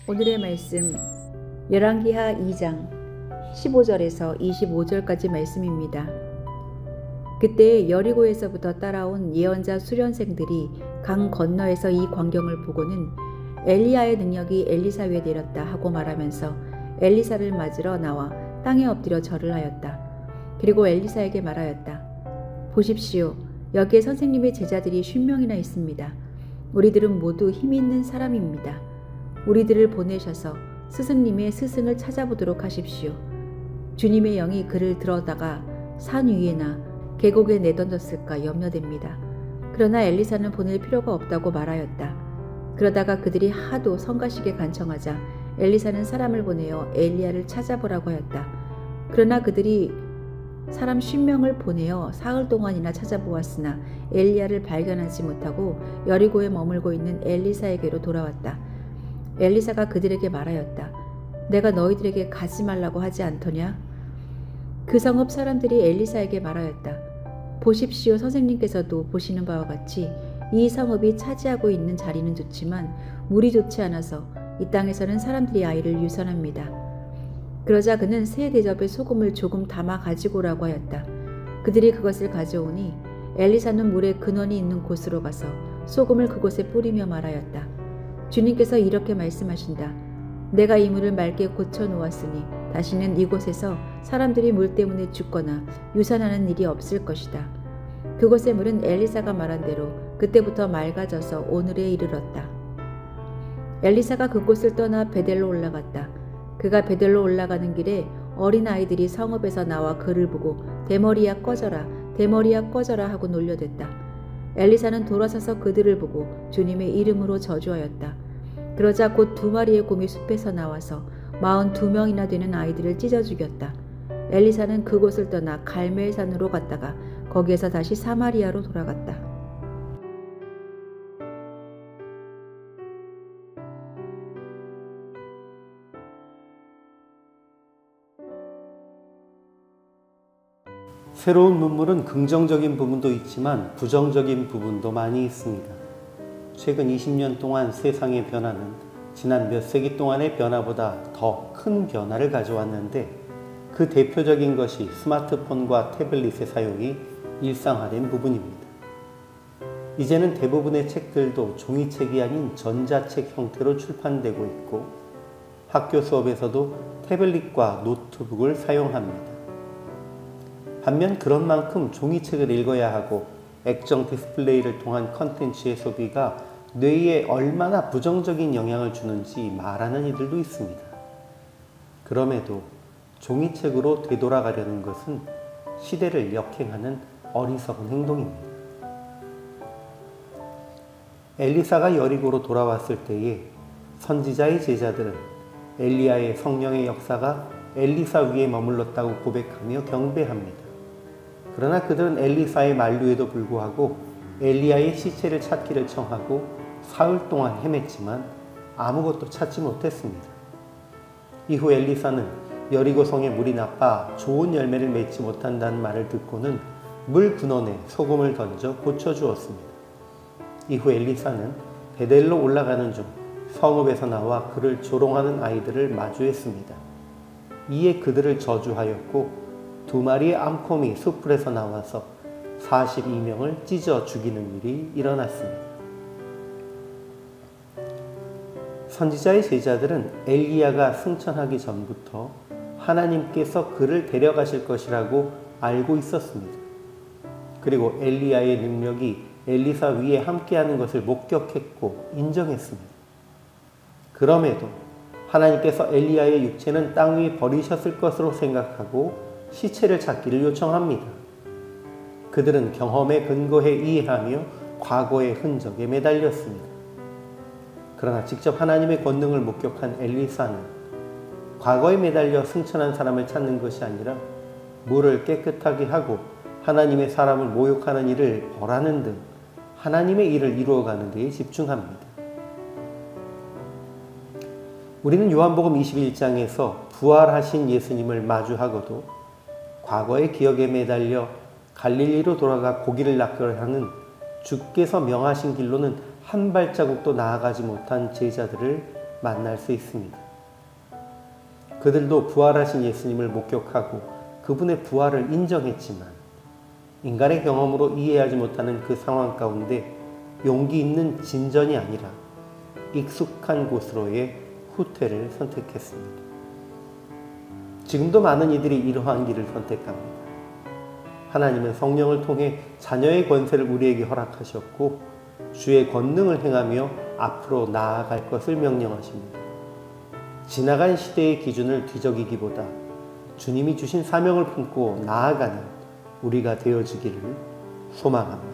오늘의 말씀 열왕기하 2장 15절에서 25절까지 말씀입니다. 그때 여리고에서부터 따라온 예언자 수련생들이 강 건너에서 이 광경을 보고는 엘리야의 능력이 엘리사 위에 내렸다 하고 말하면서 엘리사를 맞으러 나와 땅에 엎드려 절을 하였다. 그리고 엘리사에게 말하였다. 보십시오. 여기에 선생님의 제자들이 50명이나 있습니다. 우리들은 모두 힘 있는 사람입니다. 우리들을 보내셔서 스승님의 스승을 찾아보도록 하십시오. 주님의 영이 그를 들어다가 산 위에나 계곡에 내던졌을까 염려됩니다. 그러나 엘리사는 보낼 필요가 없다고 말하였다. 그러다가 그들이 하도 성가시게 간청하자 엘리사는 사람을 보내어 엘리야를 찾아보라고 하였다. 그러나 그들이 사람 50명을 보내어 사흘 동안이나 찾아보았으나 엘리야를 발견하지 못하고 여리고에 머물고 있는 엘리사에게로 돌아왔다. 엘리사가 그들에게 말하였다. 내가 너희들에게 가지 말라고 하지 않더냐? 그 성읍 사람들이 엘리사에게 말하였다. 보십시오. 선생님께서도 보시는 바와 같이 이 성읍이 차지하고 있는 자리는 좋지만 물이 좋지 않아서 이 땅에서는 사람들이 아이를 유산합니다. 그러자 그는 새 대접에 소금을 조금 담아 가지고 오라고 하였다. 그들이 그것을 가져오니 엘리사는 물에 근원이 있는 곳으로 가서 소금을 그곳에 뿌리며 말하였다. 주님께서 이렇게 말씀하신다. 내가 이 물을 맑게 고쳐 놓았으니 다시는 이곳에서 사람들이 물 때문에 죽거나 유산하는 일이 없을 것이다. 그곳의 물은 엘리사가 말한 대로 그때부터 맑아져서 오늘에 이르렀다. 엘리사가 그곳을 떠나 베델로 올라갔다. 그가 베델로 올라가는 길에 어린 아이들이 성읍에서 나와 그를 보고 대머리야 꺼져라, 대머리야 꺼져라 하고 놀려댔다. 엘리사는 돌아서서 그들을 보고 주님의 이름으로 저주하였다. 그러자 곧 2마리의 곰이 숲에서 나와서 42명이나 되는 아이들을 찢어 죽였다. 엘리사는 그곳을 떠나 갈멜산으로 갔다가 거기에서 다시 사마리아로 돌아갔다. 새로운 문물은 긍정적인 부분도 있지만 부정적인 부분도 많이 있습니다. 최근 20년 동안 세상의 변화는 지난 몇 세기 동안의 변화보다 더 큰 변화를 가져왔는데 그 대표적인 것이 스마트폰과 태블릿의 사용이 일상화된 부분입니다. 이제는 대부분의 책들도 종이책이 아닌 전자책 형태로 출판되고 있고 학교 수업에서도 태블릿과 노트북을 사용합니다. 반면 그런 만큼 종이책을 읽어야 하고 액정 디스플레이를 통한 컨텐츠의 소비가 뇌에 얼마나 부정적인 영향을 주는지 말하는 이들도 있습니다. 그럼에도 종이책으로 되돌아가려는 것은 시대를 역행하는 어리석은 행동입니다. 엘리사가 여리고로 돌아왔을 때에 선지자의 제자들은 엘리야의 성령의 역사가 엘리사 위에 머물렀다고 고백하며 경배합니다. 그러나 그들은 엘리사의 만류에도 불구하고 엘리야의 시체를 찾기를 청하고 사흘 동안 헤맸지만 아무것도 찾지 못했습니다. 이후 엘리사는 여리고 성에 물이 나빠 좋은 열매를 맺지 못한다는 말을 듣고는 물 근원에 소금을 던져 고쳐주었습니다. 이후 엘리사는 베델로 올라가는 중 성읍에서 나와 그를 조롱하는 아이들을 마주했습니다. 이에 그들을 저주하였고 2마리의 암곰이 숲풀에서 나와서 42명을 찢어 죽이는 일이 일어났습니다. 선지자의 제자들은 엘리야가 승천하기 전부터 하나님께서 그를 데려가실 것이라고 알고 있었습니다. 그리고 엘리야의 능력이 엘리사 위에 함께하는 것을 목격했고 인정했습니다. 그럼에도 하나님께서 엘리야의 육체는 땅 위에 버리셨을 것으로 생각하고 시체를 찾기를 요청합니다. 그들은 경험에 근거해 이해하며 과거의 흔적에 매달렸습니다. 그러나 직접 하나님의 권능을 목격한 엘리사는 과거에 매달려 승천한 사람을 찾는 것이 아니라 물을 깨끗하게 하고 하나님의 사람을 모욕하는 일을 벌하는 등 하나님의 일을 이루어가는 데에 집중합니다. 우리는 요한복음 21장에서 부활하신 예수님을 마주하고도 과거의 기억에 매달려 갈릴리로 돌아가 고기를 낚으려는 주께서 명하신 길로는 한 발자국도 나아가지 못한 제자들을 만날 수 있습니다. 그들도 부활하신 예수님을 목격하고 그분의 부활을 인정했지만 인간의 경험으로 이해하지 못하는 그 상황 가운데 용기 있는 진전이 아니라 익숙한 곳으로의 후퇴를 선택했습니다. 지금도 많은 이들이 이러한 길을 선택합니다. 하나님은 성령을 통해 자녀의 권세를 우리에게 허락하셨고 주의 권능을 행하며 앞으로 나아갈 것을 명령하십니다. 지나간 시대의 기준을 뒤적이기보다 주님이 주신 사명을 품고 나아가는 우리가 되어주기를 소망합니다.